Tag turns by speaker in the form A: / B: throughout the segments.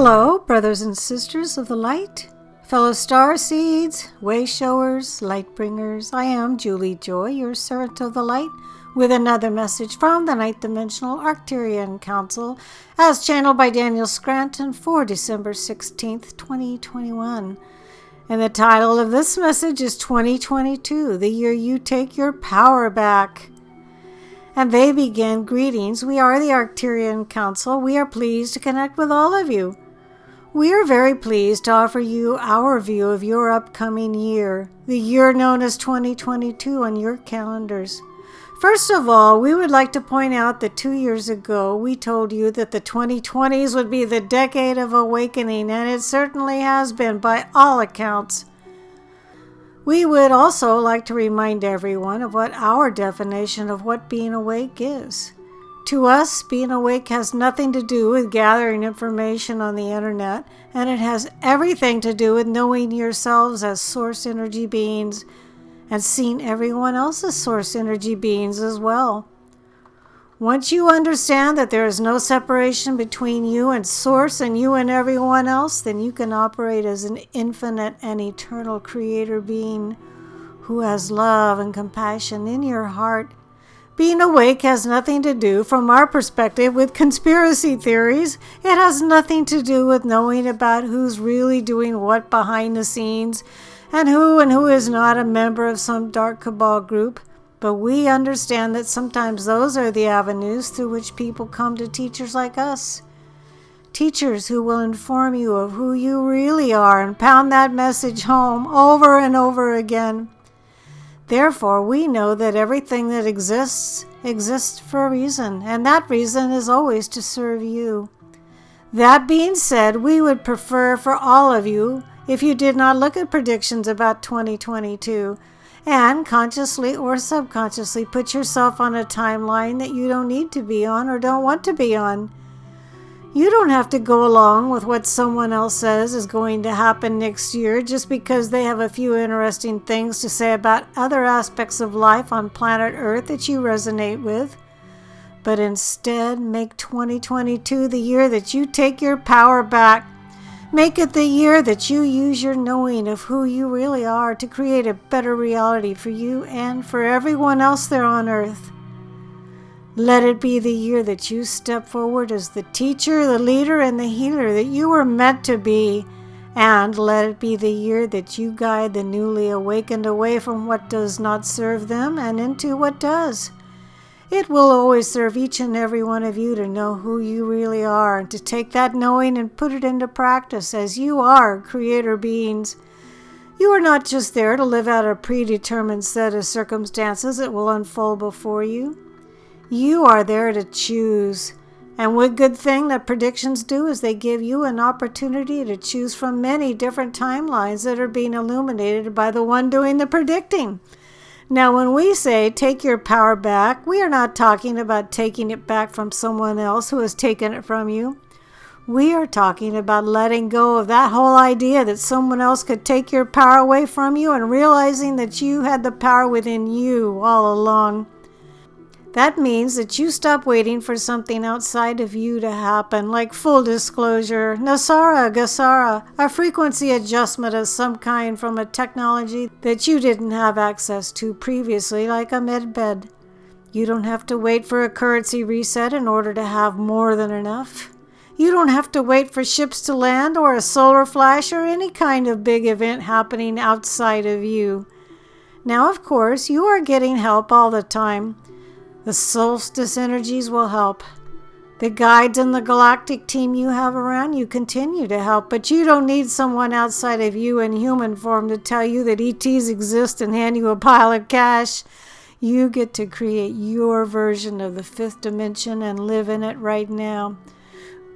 A: Hello, brothers and sisters of the light, fellow star seeds, way showers, light bringers. I am Julie Joy, your servant of the light, with another message from the ninth dimensional Arcturian Council, as channeled by Daniel Scranton for December 16th, 2021. And the title of this message is 2022, the year you take your power back. And they begin, greetings. We are the Arcturian Council. We are pleased to connect with all of you. We are very pleased to offer you our view of your upcoming year, the year known as 2022 on your calendars. First of all, we would like to point out that 2 years ago, we told you that the 2020s would be the decade of awakening, and it certainly has been by all accounts. We would also like to remind everyone of what our definition of what being awake is. To us, being awake has nothing to do with gathering information on the internet, and it has everything to do with knowing yourselves as source energy beings and seeing everyone else as source energy beings as well. Once you understand that there is no separation between you and source and you and everyone else, then you can operate as an infinite and eternal creator being who has love and compassion in your heart. Being awake has nothing to do, from our perspective, with conspiracy theories. It has nothing to do with knowing about who's really doing what behind the scenes and who is not a member of some dark cabal group. But we understand that sometimes those are the avenues through which people come to teachers like us. Teachers who will inform you of who you really are and pound that message home over and over again. Therefore, we know that everything that exists for a reason, and that reason is always to serve you. That being said, we would prefer for all of you if you did not look at predictions about 2022 and consciously or subconsciously put yourself on a timeline that you don't need to be on or don't want to be on. You don't have to go along with what someone else says is going to happen next year just because they have a few interesting things to say about other aspects of life on planet Earth that you resonate with. But instead, make 2022 the year that you take your power back. Make it the year that you use your knowing of who you really are to create a better reality for you and for everyone else there on Earth. Let it be the year that you step forward as the teacher, the leader, and the healer that you were meant to be. And let it be the year that you guide the newly awakened away from what does not serve them and into what does. It will always serve each and every one of you to know who you really are and to take that knowing and put it into practice as you are creator beings. You are not just there to live out a predetermined set of circumstances that will unfold before you. You are there to choose. And one good thing that predictions do is they give you an opportunity to choose from many different timelines that are being illuminated by the one doing the predicting. Now, when we say take your power back, we are not talking about taking it back from someone else who has taken it from you. We are talking about letting go of that whole idea that someone else could take your power away from you and realizing that you had the power within you all along. That means that you stop waiting for something outside of you to happen, like full disclosure, Nasara, Gasara, a frequency adjustment of some kind from a technology that you didn't have access to previously, like a medbed. You don't have to wait for a currency reset in order to have more than enough. You don't have to wait for ships to land or a solar flash or any kind of big event happening outside of you. Now, of course, you are getting help all the time. The solstice energies will help. The guides and the galactic team you have around you continue to help, but you don't need someone outside of you in human form to tell you that ETs exist and hand you a pile of cash. You get to create your version of the fifth dimension and live in it right now.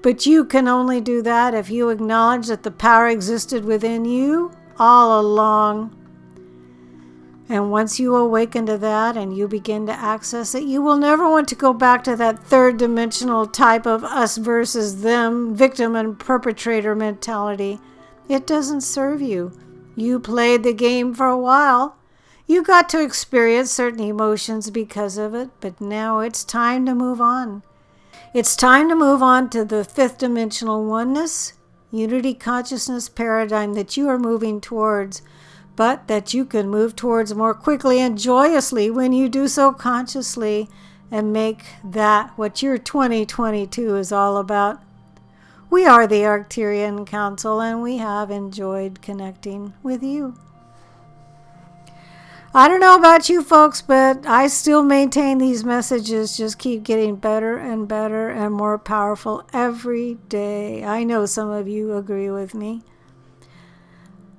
A: But you can only do that if you acknowledge that the power existed within you all along. And once you awaken to that and you begin to access it, you will never want to go back to that third dimensional type of us versus them, victim and perpetrator mentality. It doesn't serve you. You played the game for a while. You got to experience certain emotions because of it, but now it's time to move on. It's time to move on to the fifth dimensional oneness unity consciousness paradigm that you are moving towards, but that you can move towards more quickly and joyously when you do so consciously and make that what your 2022 is all about. We are the Arcturian Council, and we have enjoyed connecting with you. I don't know about you folks, but I still maintain these messages just keep getting better and better and more powerful every day. I know some of you agree with me.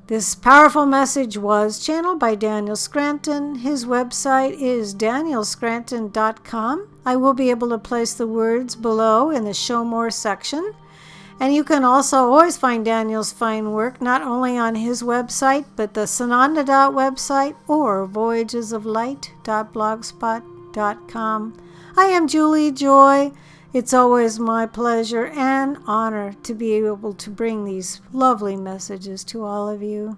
A: This powerful message was channeled by Daniel Scranton. His website is danielscranton.com. I will be able to place the words below in the Show More section. And you can also always find Daniel's fine work not only on his website, but the Sananda website or voyagesoflight.blogspot.com. I am Julie Joy. It's always my pleasure and honor to be able to bring these lovely messages to all of you.